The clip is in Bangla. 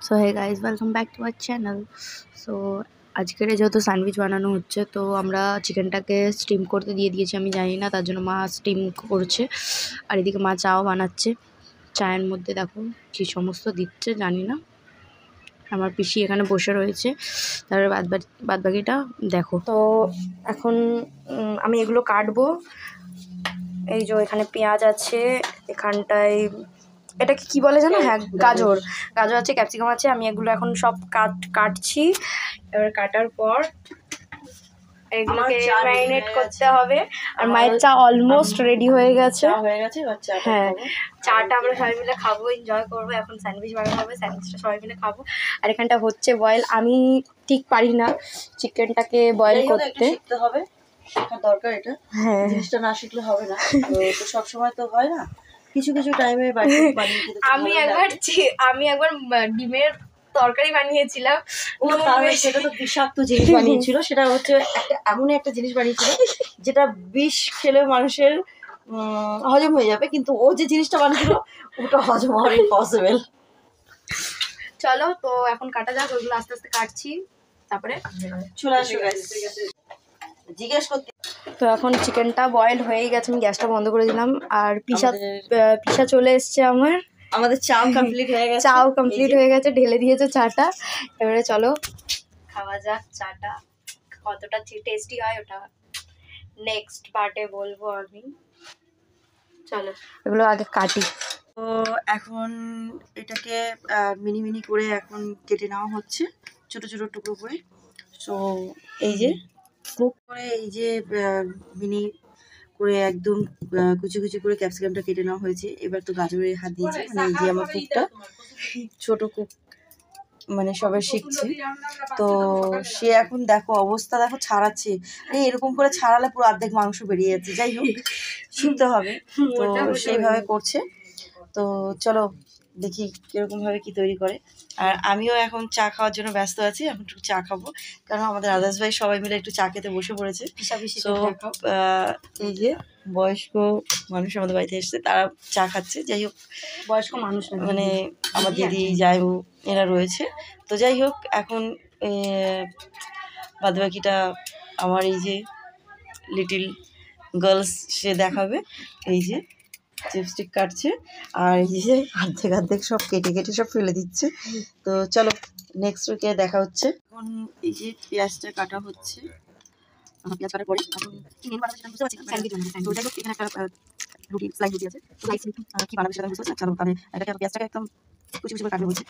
So hey guys, welcome back to our channel. So আজকের যেহেতু স্যান্ডউইচ বানানো হচ্ছে, তো আমরা চিকেনটাকে স্টিম করতে দিয়ে দিয়েছি। আমি জানি না, তার জন্য মা স্টিম করছে, আর এদিকে মা চাও বানাচ্ছে। চায়ের মধ্যে দেখো কী সমস্ত দিচ্ছে জানি না। আমার পিসি এখানে বসে রয়েছে, তারপরে বাদবাকিটা দেখো। তো এখন আমি এগুলো কাটবো। এই যে এখানে পেঁয়াজ আছে, এখানটায় এটাকে কি বলে জানো? হ্যাঁ, গাজর আছে, ক্যাপসিকাম আছে। আমি এগুলো এখন সব কাটছি। এবার কাটার পর এগুলোকে ম্যারিনেট করতে হবে। আর মায়ের চা অলমোস্ট রেডি হয়ে গেছে। হ্যাঁ, চাটা আমরা সবাই মিলে খাবো, এনজয় করবো। এখন স্যান্ডউইচ বানানো হবে, স্যান্ডউইচটা সবাই মিলে খাবো। আর এখানটা হচ্ছে বয়েল। আমি ঠিক পারি না চিকেনটাকে বয়েল করতে। শিখতে হবে, শেখার দরকার। এটা হ্যাঁ, জিনিসটা না শিখলে হবে না। তো সব সময় তো হয় না, কিছু কিছু টাইমে আমি একবার ডিমের তরকারি বানিয়েছিলাম। সেটা তো বিষাক্ত জিনিস বানিয়েছিল। সেটা হচ্ছে এমন একটা জিনিস বানিয়েছিল যেটা বিষ খেলে মানুষের হজম হয়ে যাবে, কিন্তু ও যে জিনিসটা বানিয়েছিল ওটা হজম হওয়ার ইম্পসিবল। চলো তো এখন কাটা যাক, ওইগুলো আস্তে আস্তে কাটছি, তারপরে চলে আসো গাইস। জিজ্ঞেস করতে তো এখন চিকেনটা বয়েল হয়ে গেছে, আমি গ্যাসটা বন্ধ করে দিলাম। আর পিসা চলে এসছে আমাদের চাও কমপ্লিট হয়ে গেছে। ঢেলে দিয়েছে চাটা। এবারে চলো খাওয়া যাক চাটা। কতটা টেস্টি হয় ওটা নেক্সট পার্টে বলবো আমি। চলো এগুলো আগে কাটি। তো এখন এটাকে মিনি মিনি করে এখন কেটে নেওয়া হচ্ছে, ছোট ছোট টুকরো করে। তো এই যে কুক করে, এই যে মিনি করে একদম কুচি কুচি করে ক্যাপসিকামটা কেটে নেওয়া হয়েছে। এবার তো গাজরে হাত দিয়েছে, মানে এই যে আমার কুকটা, ছোট কুক মানে সবাই শিখছে। তো সে এখন দেখো অবস্থা, দেখো ছাড়াচ্ছে। এরকম করে ছাড়ালে পুরো অর্ধেক মাংস বেরিয়ে যাচ্ছে। যাই হোক, শিখতে হবে। তো সেইভাবে করছে। তো চলো দেখি কিরকম ভাবে কি তৈরি করে। আর আমিও এখন চা খাওয়ার জন্য ব্যস্ত আছি। এখন একটু চা খাবো, কারণ আমাদের আদার্স ভাই সবাই মিলে একটু চা খেতে বসে পড়েছে। তো এই যে বয়স্ক মানুষ আমাদের বাড়িতে এসছে, তারা চা খাচ্ছে। যাই হোক, বয়স্ক মানুষ মানে আমার দিদি যাই হোক এরা রয়েছে। তো যাই হোক, এখন বাদবাকিটা আমার এই যে লিটিল গার্লস সে দেখাবে। এই যে চিপস্টিক কাটছে, আর এই যে অর্ধেক সব কেটে সব ফেলে দিচ্ছে। তো চলো নেক্সট উইকে দেখা হচ্ছে। এখন এই যে পেঁয়াজটা কাটা হচ্ছে। পেঁয়াজ কাটার পরে এখন বুঝতে পারছি তো যাই হোক, এখানে একটা রুটি স্লাইস রুটি আছে। কি বানাবে সেটা বুঝতে পারছি। চলো তাহলে এটাকে পেঁয়াজটাকে একদম কুচি কুচি করে কাটবে বলছে।